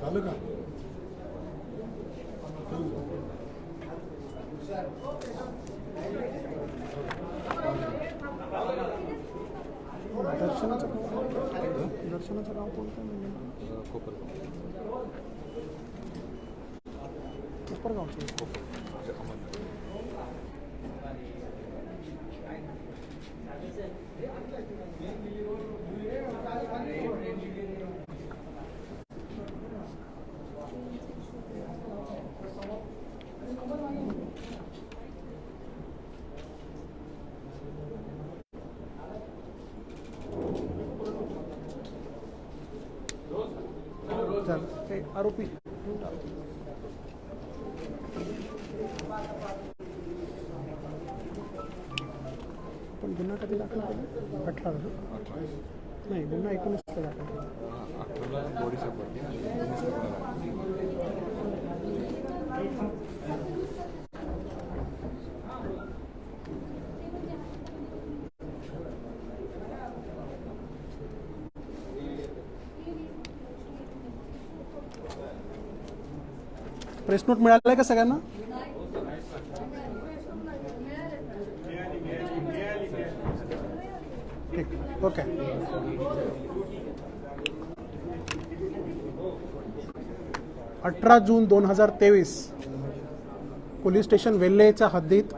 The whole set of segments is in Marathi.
झालं का? दर्शनाचं गाव कोणतं? कोपरगावचं. आरोपी पण गुन्हा कधी दाखल केला? 18 नाही, गुन्हा 19 दाखल केला. 18ला बॉडी सापडली आणि 19 प्रेस नोट मिळालाय का सगळ्यांना? ठीक, ओके. अठरा जून 2023 पोलीस स्टेशन वेल्हेच्या हद्दीत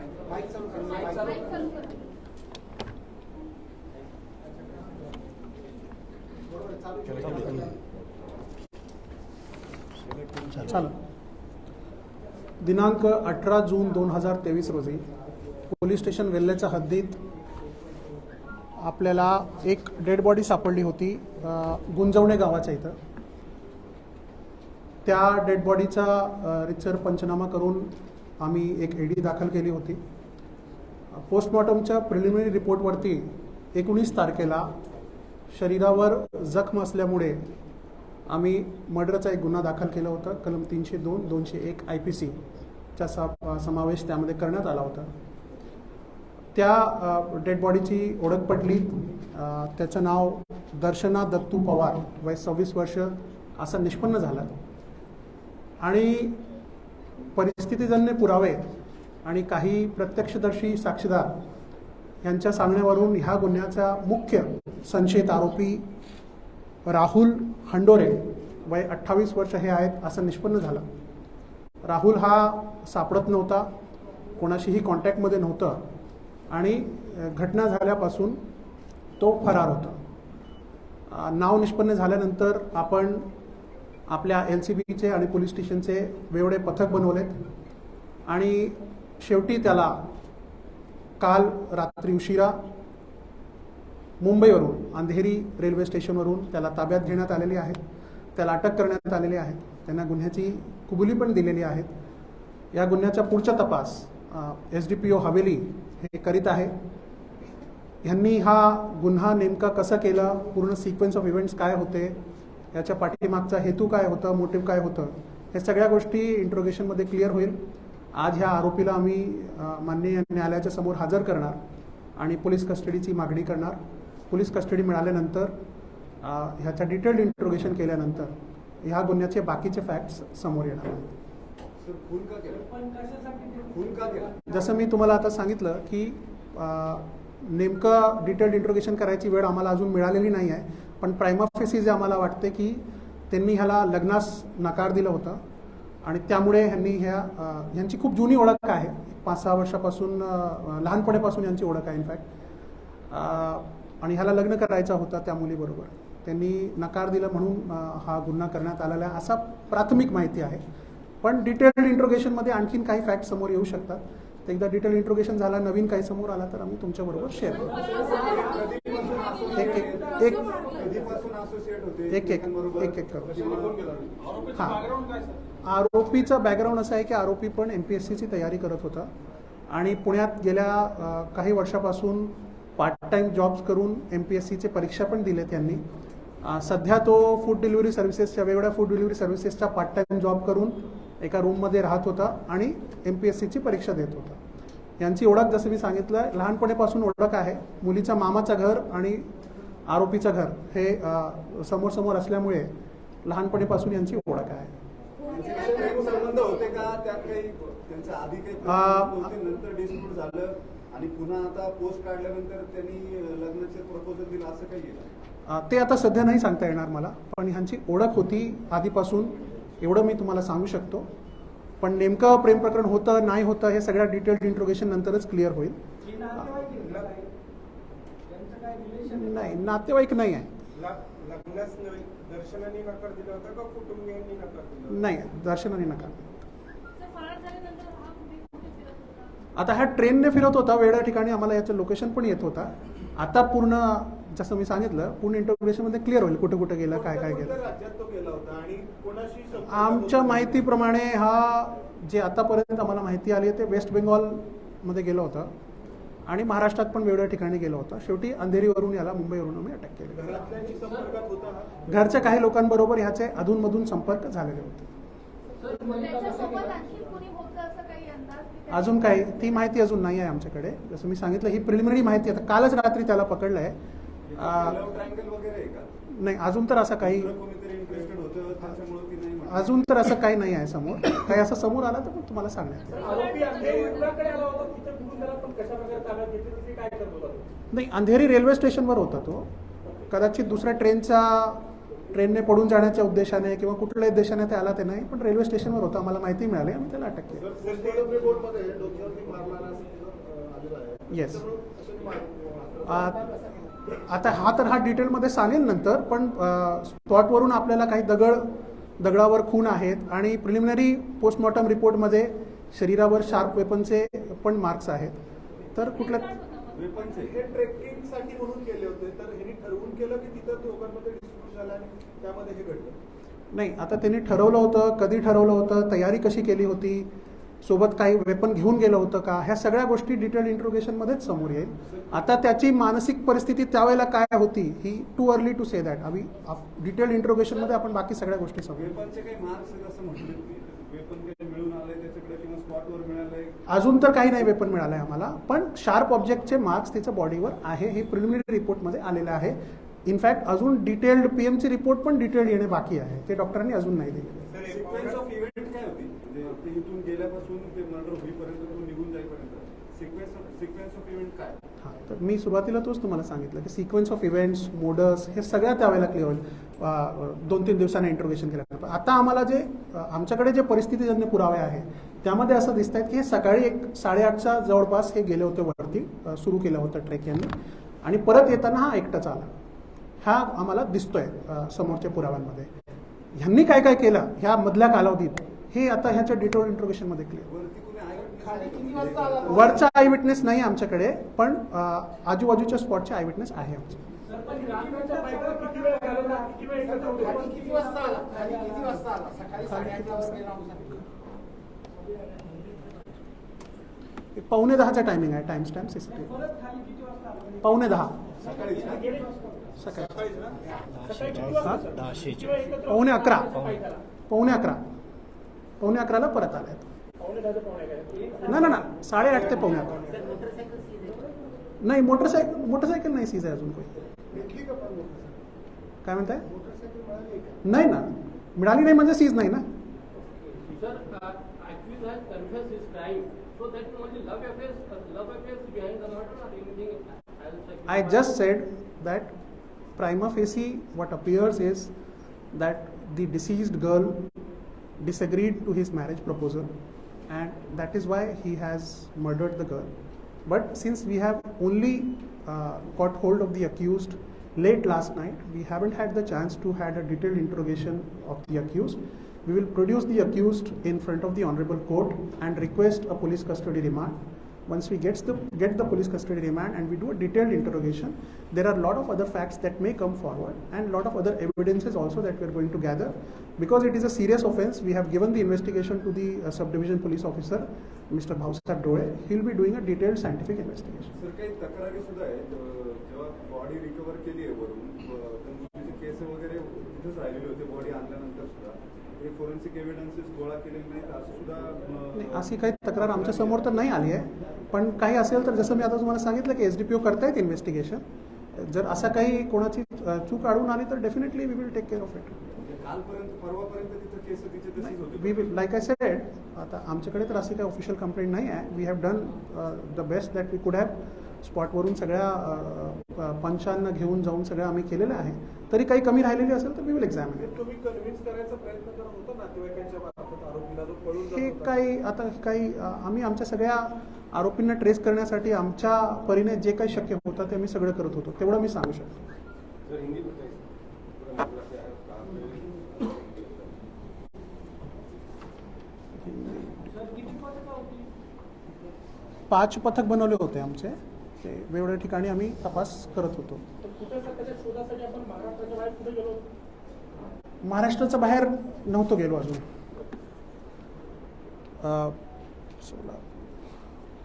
चालू दिनांक 18 जून 2023 रोजी पोलीस स्टेशन वेल्हेच्या हद्दीत आपल्याला एक डेड बॉडी सापडली होती गुंजवणे गावाच्या इथं. त्या डेड बॉडीचा रितसर पंचनामा करून आम्ही एक एडी दाखल केली होती. पोस्टमॉर्टमच्या प्रिलिमिनरी रिपोर्टवरती 19 तारखेला शरीरावर जखम असल्यामुळे आम्ही मर्डरचा एक गुन्हा दाखल केला होता. कलम 302, 201 IPC चा समावेश त्यामध्ये करण्यात आला होता. त्या डेड बॉडीची ओळख पडली. त्याचं नाव दर्शना दत्तू पवार, वय 26 वर्ष असं निष्पन्न झालं. आणि परिस्थितीजन्य पुरावे आणि काही प्रत्यक्षदर्शी साक्षीदार यांच्या सांगण्यावरून ह्या गुन्ह्याचा मुख्य संशयित आरोपी राहुल हंडोरे, वय 28 वर्ष हे आहेत असं निष्पन्न झालं. राहुल हा सापडत नव्हता, कोणाशीही कॉन्टॅक्टमध्ये नव्हतं आणि घटना झाल्यापासून तो फरार होता. नाव निष्पन्न झाल्यानंतर आपण आपल्या LCBचे आणि पोलीस स्टेशनचे वेगवेगळे पथक बनवलेत आणि शेवटी त्याला काल रात्री उशिरा मुंबईवरून अंधेरी रेल्वे स्टेशनवरून त्याला ताब्यात घेण्यात आलेली आहे. त्याला अटक करण्यात आलेली आहे. त्यांना गुन्ह्याची कबुली पण दिलेली आहेत. या गुन्ह्याचा पुढचा तपास SDPO हवेली हे करीत आहे. यांनी हा गुन्हा नेमका कसा केला, पूर्ण सिक्वेन्स ऑफ इव्हेंट्स काय होते, याच्या पाठीमागचा हेतू काय होता, मोटिव्ह काय होतं, हे सगळ्या गोष्टी इंट्रोगेशनमध्ये क्लिअर होईल. आज ह्या आरोपीला आम्ही माननीय न्यायालयाच्या समोर हजर करणार आणि पोलीस कस्टडीची मागणी करणार. पोलीस कस्टडी मिळाल्यानंतर ह्याचा डिटेल्ड इंट्रोगेशन केल्यानंतर ह्या गुन्ह्याचे बाकीचे फॅक्ट्स समोर येणार. जसं मी तुम्हाला आता सांगितलं की नेमकं डिटेल्ड इंट्रोगेशन करायची वेळ आम्हाला अजून मिळालेली नाही आहे, पण प्रायमा फेसी जे आम्हाला वाटते की त्यांनी ह्याला लग्नास नकार दिला होता आणि त्यामुळे ह्यांची खूप जुनी ओळख आहे. 5-6 वर्षापासून लहानपणापासून यांची ओळख आहे इनफॅक्ट. आणि ह्याला लग्न करायचा होता त्या मुलीबरोबर. त्यांनी नकार दिला म्हणून हा गुन्हा करण्यात आलेला आहे असा प्राथमिक माहिती आहे. पण डिटेल्ड इंट्रोगेशनमध्ये आणखीन काही फॅक्ट समोर येऊ शकतात. तर एकदा डिटेल इंट्रोगेशन झाला, नवीन काही समोर आला तर आम्ही तुमच्याबरोबर शेअर करू. एक करू. हां, आरोपीचा बॅकग्राऊंड असा आहे की आरोपी पण MPSCची तयारी करत होता आणि पुण्यात गेल्या काही वर्षापासून पार्ट टाइम जॉब्स करून MPSCचे परीक्षा पण दिले त्यांनी. सध्या तो फूड डिलिव्हरी सर्व्हिसेसच्या वेगवेगळ्या फूड डिलिव्हरी सर्व्हिसेसचा पार्ट टाइम जॉब करून एका रूममध्ये राहत होता आणि MPSCची परीक्षा देत होता. यांची ओळख जसं मी सांगितलं लहानपणापासून ओळख आहे. मुलीचा मामाचं घर आणि आरोपीचं घर हे समोर समोर असल्यामुळे लहानपणीपासून यांची ओळख आहे. संबंध होते का त्यात काही त्यांच्या आधी काही नंतर डिस्प्यूट झालं आणि पुन्हा आता पोस्ट काढल्यानंतर त्यांनी लग्नाचे प्रपोजल दिलं असं काही आहे? ते आता सध्या नाही सांगता येणार मला, पण ह्यांची ओळख होती आधीपासून एवढं मी तुम्हाला सांगू शकतो. पण नेमकं प्रेम प्रकरण होतं नाही होतं हे सगळ्या डिटेल्ड इंट्रोगेशन नंतरच क्लिअर होईल. नाही, नातेवाईक नाही आहे. दर्शनाने नकार दिला होता का कुटुंबियांनी नकार दिला? नाही, दर्शनाने नकार. आता हा ट्रेनने फिरत होता वेगळ्या ठिकाणी, आम्हाला याचं लोकेशन पण येत होता. आता पूर्ण जसं मी सांगितलं पूर्ण इंटरव्ह्युशन मध्ये क्लिअर होईल कुठे कुठे गेला, काय काय गेलं. राज्यात तो गेला होता आणि कोणाशी आमच्या माहितीप्रमाणे हा जे आतापर्यंत आम्हाला माहिती आली आहे ते वेस्ट बेंगॉल मध्ये गेला होता आणि महाराष्ट्रात पण वेगवेगळ्या ठिकाणी गेला होता. शेवटी अंधेरीवरून याला मुंबईवरून आम्ही अटक केली. घरच्या काही लोकांबरोबर ह्याचे अधूनमधून संपर्क झालेले होते. अजून काही ती माहिती अजून नाही आहे आमच्याकडे. जसं मी सांगितलं ही प्रिलिमिनरी माहिती आहे. कालच रात्री त्याला पकडलं आहे. नाही, अजून तर असं काही नाही आहे समोर. काही असं समोर आला तर मग तुम्हाला सांगण्यात नाही. अंधेरी रेल्वे स्टेशनवर होता तो. कदाचित दुसऱ्या ट्रेनने पडून जाण्याच्या उद्देशाने किंवा कुठल्याही उद्देशाने ते आला ते नाही, पण रेल्वे स्टेशनवर होता. आम्हाला माहिती मिळाली, आम्ही त्याला अटक केली. येस. आता हा डिटेलमध्ये सांगेल नंतर, पण स्पॉटवरून आपल्याला काही दगडावर खून आहेत आणि प्रिलिमिनरी पोस्टमॉर्टम रिपोर्टमध्ये शरीरावर शार्प वेपनचे पण मार्क्स आहेत. तर कुठल्या हे ट्रेकिंगसाठी म्हणून केले होते, तर ह्यांनी ठरवून केलं की तिथं दोघांमध्ये डिस्प्यूट झाला आणि त्यामध्ये हे घडलं? नाही, आता त्यांनी ठरवलं होतं, कधी ठरवलं होतं, तयारी कशी केली होती, सोबत काही वेपन घेऊन गेलं होतं का, ह्या सगळ्या गोष्टी डिटेल इंट्रोगेशनमध्येच समोर येईल. आता त्याची मानसिक परिस्थिती त्यावेळेला काय होती ही too early to say that. आम्ही डिटेल इंट्रोगेशनमध्ये आपण बाकी सगळ्या गोष्टी समोर. अजून तर काही नाही वेपन मिळालंय आम्हाला, पण शार्प ऑब्जेक्टचे मार्क्स त्याच्या बॉडीवर आहे हे प्रिलिमिनरी रिपोर्टमध्ये आलेलं आहे. इनफॅक्ट अजून डिटेल्ड पीएमची रिपोर्ट पण डिटेल्ड येणे बाकी आहे, ते डॉक्टरांनी अजून नाही दिलेले. इथून गेल्यापासून ते मर्डर होईपर्यंत तो निघून जाईपर्यंत सिक्वेन्स ऑफ इव्हेंट काय? हां, तर मी सुरुवातीला तोच तुम्हाला सांगितलं की सिक्वेन्स ऑफ इव्हेंट्स, मोडस हे सगळ्या त्यावेळेला क्लिअर होईल 2-3 दिवसांनी इंट्रोगेशन केल्यानंतर. आता आम्हाला जे आमच्याकडे जे परिस्थितीजन्य पुरावे आहे त्यामध्ये असं दिसत आहेत की हे सकाळी 8:30च्या जवळपास हे गेले होते वरती, सुरू केलं होतं ट्रेक यांनी, आणि परत येताना हा एकटाच आला. हा आम्हाला दिसतोय समोरच्या पुराव्यांमध्ये. ह्यांनी काय काय केलं ह्या मधल्या कालावधीत हे आता ह्याच्या डिटेल इंट्रोगेशनमध्ये क्लिअर. वरचा आय विटनेस नाही आमच्याकडे, पण आजूबाजूच्या स्पॉटचे आय विटनेस आहे आमचे. 9:45चा टायमिंग आहे. टाइम स्टॅम्प CCTV 9:45 सकाळी. 9:11 9:11ला परत आलाय. ना 8:30 ते 9:11. नाही, मोटरसायकल नाही सीज आहे अजून काही. काय म्हणताय? नाही ना, मिळाली नाही म्हणजे सीज नाही ना. I just said that prima facie what appears is that the deceased girl disagreed to his marriage proposal, and that is why he has murdered the girl. But since we have only got hold of the accused late last night, we haven't had the chance to had a detailed interrogation of the accused. We will produce the accused in front of the honorable court and request a police custody remand. Once we get the police custody remand and we do a detailed interrogation, there are a lot of other facts that may come forward and a lot of other evidences also that we are going to gather. Because it is a serious offence, we have given the investigation to the subdivision police officer, Mr. Bhausat Dole. He will be doing a detailed scientific investigation. Sir, काही तक्रारी सुद्धा आहेत. जेव्हा बॉडी रिकव्हर केली आहे वरून, केस वगैरे तिथेच राहिलेले होते बॉडी आणल्यानंतर सुद्धा. फोरेन्सिक एव्हिडन्सेस गोळा केलेले नाहीत असं सुद्धा. अशी काही तक्रार आमच्या समोर तर नाही आली आहे, पण काही असेल तर जसं मी आता तुम्हाला सांगितलं की SDPO करतायत इन्व्हेस्टिगेशन. जर असा काही कोणाची चूक आढळून आली तर definitely we will take care of it. कालपर्यंत परवापर्यंत तिथं केस तिचे तशीच होती. We will like I said, आता आमच्याकडे तर अशी काही ऑफिशियल कंप्लेंट नाही आहे. We have done the best that we could have. स्पॉटवरून सगळ्या पंचांना घेऊन जाऊन सगळं आम्ही केलेलं आहे. तरी काही कमी राहिलेली असेल तर वी विल एक्झामिन इट. तुम्ही कन्व्हिन्स करायचा प्रयत्न करत होता नातेवाईकांच्या बाबतीत आरोपीला जो पळून जात हे होता. काही आम्ही आमच्या सगळ्या आरोपींना ट्रेस करण्यासाठी आमच्या परीने जे काही शक्य होतं ते आम्ही सगळं करत होतो. तेवढं मी सांगू शकतो. सर हिंदी बताइए पूरा मामला क्या है, कहाँ पे? सर, किती पथकं होती? 5 पथक बनवले होते आमचे. ते वेगवेगळ्या ठिकाणी आम्ही तपास करत होतो. तर कुठे त्याच्या शोधासाठी आपण महाराष्ट्राच्या बाहेर कुठे गेलो? महाराष्ट्राच्या बाहेर नव्हतो गेलो अजून.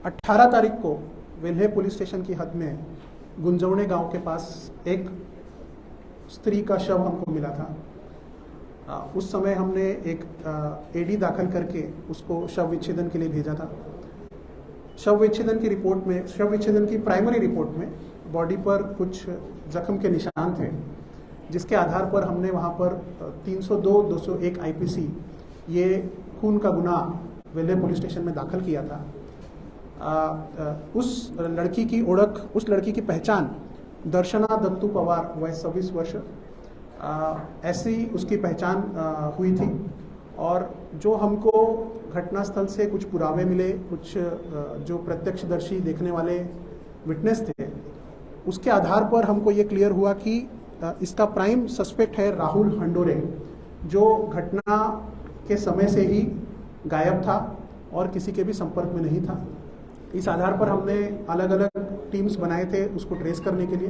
18 तारीख को वेल्हे पुलिस स्टेशन की हद में गुंजवणे गांव के पास एक स्त्री का शव हमको मिला था. उस समय हमने एक एडी दाखिल करके उसको शव विच्छेदन के लिए भेजा था. शव विच्छेदन की प्राइमरी रिपोर्ट में बॉडी पर कुछ जख्म के निशान थे, जिसके आधार पर हमने वहाँ पर 302, 201 IPC ये खून का गुनाह वेल्हे पुलिस स्टेशन में दाखिल किया था. उस लड़की की पहचान दर्शना दत्तू पवार वय 26 वर्ष ऐसी उसकी पहचान हुई थी. और जो हमको घटनास्थल से कुछ पुरावे मिले, कुछ जो प्रत्यक्षदर्शी देखने वाले विटनेस थे, उसके आधार पर हमको ये क्लियर हुआ कि इसका प्राइम सस्पेक्ट है राहुल हंडोरे, जो घटना के समय से ही गायब था और किसी के भी संपर्क में नहीं था. इस आधार पर हमने अलग अलग टीम्स बनाए थे उसको ट्रेस करने के लिए.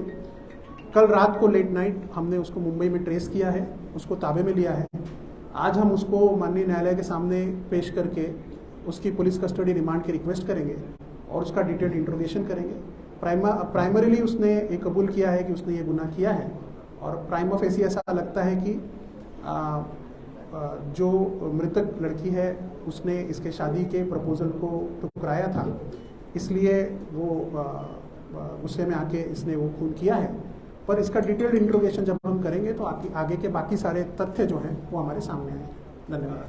कल रात को लेट नाइट हमने उसको मुंबई में ट्रेस किया है, उसको ताबे में लिया है. आज हम उसको माननीय न्यायालय के सामने पेश करके उसकी पुलिस कस्टडी रिमांड की रिक्वेस्ट करेंगे और उसका डिटेल्ड इंट्रोगेशन करेंगे. प्राइमरीली उसने ये कबूल किया है कि उसने ये गुनाह किया है और प्राइमा फेसी ऐसा लगता है कि जो मृतक लड़की है उसने इसके शादी के प्रपोजल को ठुकराया था, इसलिए वो गुस्से में आके इसने वो खून किया है. पर इसका डिटेल्ड इंट्रोगेशन जब हम करेंगे तो आगे के बाकी सारे तथ्य जो हैं वो हमारे सामने आएंगे. धन्यवाद.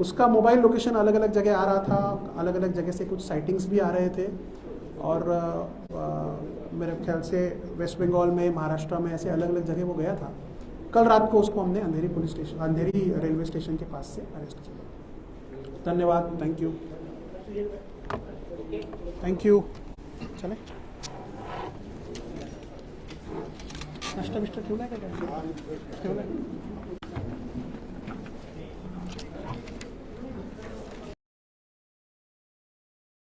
उसका मोबाइल लोकेशन अलग अलग जगह आ रहा था, अलग अलग जगह से कुछ साइटिंग्स भी आ रहे थे और मेरे ख्याल से वेस्ट बंगाल में, महाराष्ट्र में ऐसे अलग अलग जगह वो गया था. कल रात को उसको हमने अंधेरी रेलवे स्टेशन के पास से अरेस्ट किया. धन्यवाद. Thank you. चले नाश्ता बिष्टा ठेवला आहे का? ठेवला आहे.